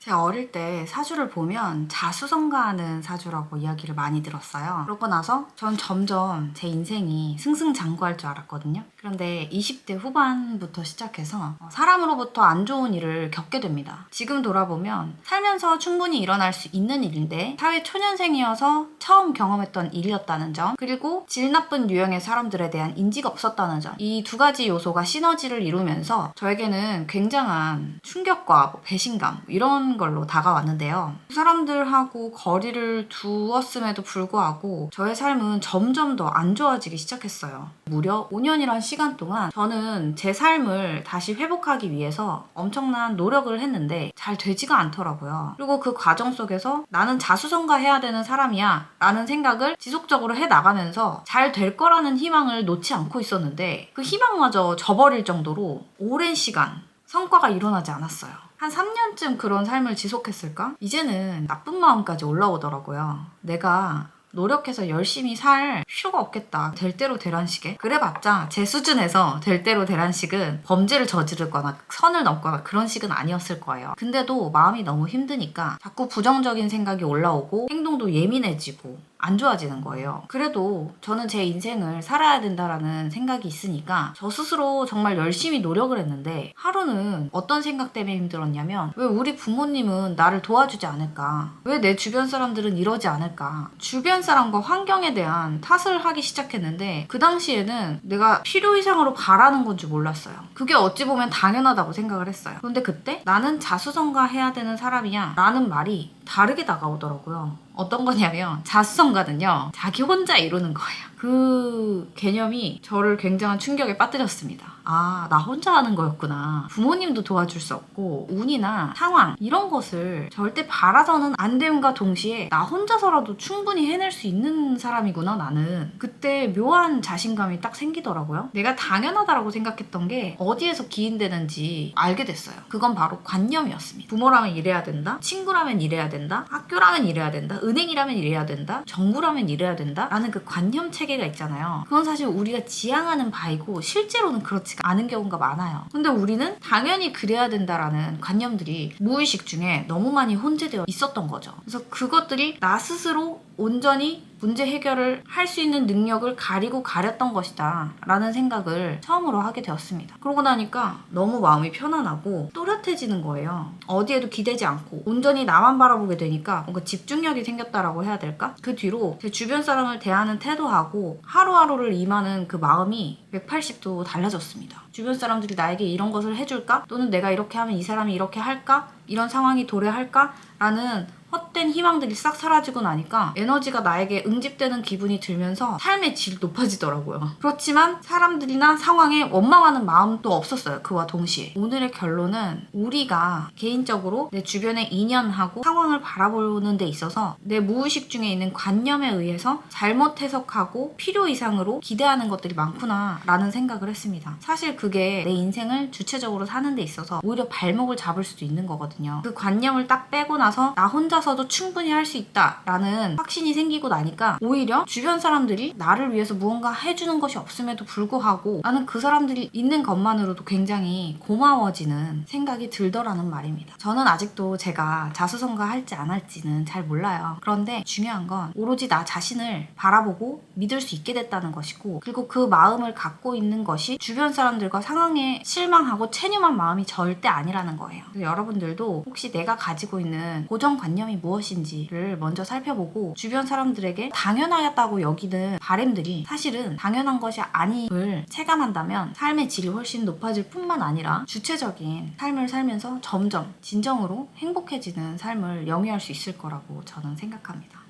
제가 어릴 때 사주를 보면 자수성가하는 사주라고 이야기를 많이 들었어요. 그러고 나서 전 점점 제 인생이 승승장구할 줄 알았거든요. 그런데 20대 후반부터 시작해서 사람으로부터 안 좋은 일을 겪게 됩니다. 지금 돌아보면 살면서 충분히 일어날 수 있는 일인데 사회 초년생이어서 처음 경험했던 일이었다는 점, 그리고 질 나쁜 유형의 사람들에 대한 인지가 없었다는 점, 이 두 가지 요소가 시너지를 이루면서 저에게는 굉장한 충격과 배신감 이런 걸로 다가왔는데요. 그 사람들하고 거리를 두었음에도 불구하고 저의 삶은 점점 더 안 좋아지기 시작했어요. 무려 5년이란 시간 동안 저는 제 삶을 다시 회복하기 위해서 엄청난 노력을 했는데 잘 되지가 않더라고요. 그리고 그 과정 속에서 나는 자수성가해야 되는 사람이야 라는 생각을 지속적으로 해나가면서 잘 될 거라는 희망을 놓지 않고 있었는데 그 희망마저 저버릴 정도로 오랜 시간 성과가 일어나지 않았어요. 한 3년쯤 그런 삶을 지속했을까? 이제는 나쁜 마음까지 올라오더라고요. 내가 노력해서 열심히 살 필요가 없겠다. 될 대로 되란식에. 그래봤자 제 수준에서 될 대로 되란식은 범죄를 저지르거나 선을 넘거나 그런 식은 아니었을 거예요. 근데도 마음이 너무 힘드니까 자꾸 부정적인 생각이 올라오고 행동도 예민해지고 안 좋아지는 거예요. 그래도 저는 제 인생을 살아야 된다라는 생각이 있으니까 저 스스로 정말 열심히 노력을 했는데 하루는 어떤 생각 때문에 힘들었냐면 왜 우리 부모님은 나를 도와주지 않을까? 왜 내 주변 사람들은 이러지 않을까? 주변 사람과 환경에 대한 탓을 하기 시작했는데 그 당시에는 내가 필요 이상으로 바라는 건 줄 몰랐어요. 그게 어찌 보면 당연하다고 생각을 했어요. 그런데 그때 나는 자수성가해야 되는 사람이야 라는 말이 다르게 다가오더라고요. 어떤 거냐면 자수성가는요 자기 혼자 이루는 거예요. 그 개념이 저를 굉장한 충격에 빠뜨렸습니다. 아, 나 혼자 하는 거였구나. 부모님도 도와줄 수 없고 운이나 상황 이런 것을 절대 바라서는 안 됨과 동시에 나 혼자서라도 충분히 해낼 수 있는 사람이구나 나는. 그때 묘한 자신감이 딱 생기더라고요. 내가 당연하다라고 생각했던 게 어디에서 기인되는지 알게 됐어요. 그건 바로 관념이었습니다. 부모라면 이래야 된다, 친구라면 이래야 된다, 학교라면 이래야 된다, 은행이라면 이래야 된다, 정부라면 이래야 된다 라는 그 관념 체계가 있잖아요. 그건 사실 우리가 지향하는 바이고 실제로는 그렇지가 않은 경우가 많아요. 근데 우리는 당연히 그래야 된다라는 관념들이 무의식 중에 너무 많이 혼재되어 있었던 거죠. 그래서 그것들이 나 스스로 온전히 문제 해결을 할 수 있는 능력을 가리고 가렸던 것이다 라는 생각을 처음으로 하게 되었습니다. 그러고 나니까 너무 마음이 편안하고 또렷해지는 거예요. 어디에도 기대지 않고 온전히 나만 바라보게 되니까 뭔가 집중력이 생겼다라고 해야 될까? 그 뒤로 제 주변 사람을 대하는 태도하고 하루하루를 임하는 그 마음이 180도 달라졌습니다. 주변 사람들이 나에게 이런 것을 해줄까? 또는 내가 이렇게 하면 이 사람이 이렇게 할까? 이런 상황이 도래할까? 라는 헛된 희망들이 싹 사라지고 나니까 에너지가 나에게 응집되는 기분이 들면서 삶의 질이 높아지더라고요. 그렇지만 사람들이나 상황에 원망하는 마음도 없었어요. 그와 동시에. 오늘의 결론은 우리가 개인적으로 내 주변의 인연하고 상황을 바라보는 데 있어서 내 무의식 중에 있는 관념에 의해서 잘못 해석하고 필요 이상으로 기대하는 것들이 많구나 라는 생각을 했습니다. 사실 그게 내 인생을 주체적으로 사는 데 있어서 오히려 발목을 잡을 수도 있는 거거든요. 그 관념을 딱 빼고 나서 나 혼자서도 충분히 할 수 있다라는 확신이 생기고 나니까 오히려 주변 사람들이 나를 위해서 무언가 해주는 것이 없음에도 불구하고 나는 그 사람들이 있는 것만으로도 굉장히 고마워지는 생각이 들더라는 말입니다. 저는 아직도 제가 자수성가 할지 안 할지는 잘 몰라요. 그런데 중요한 건 오로지 나 자신을 바라보고 믿을 수 있게 됐다는 것이고, 그리고 그 마음을 갖고 있는 것이 주변 사람들과 상황에 실망하고 체념한 마음이 절대 아니라는 거예요. 그래서 여러분들도 혹시 내가 가지고 있는 고정관념이 무엇인지를 먼저 살펴보고 주변 사람들에게 당연하다고 여기는 바램들이 사실은 당연한 것이 아님을 체감한다면 삶의 질이 훨씬 높아질 뿐만 아니라 주체적인 삶을 살면서 점점 진정으로 행복해지는 삶을 영위할 수 있을 거라고 저는 생각합니다.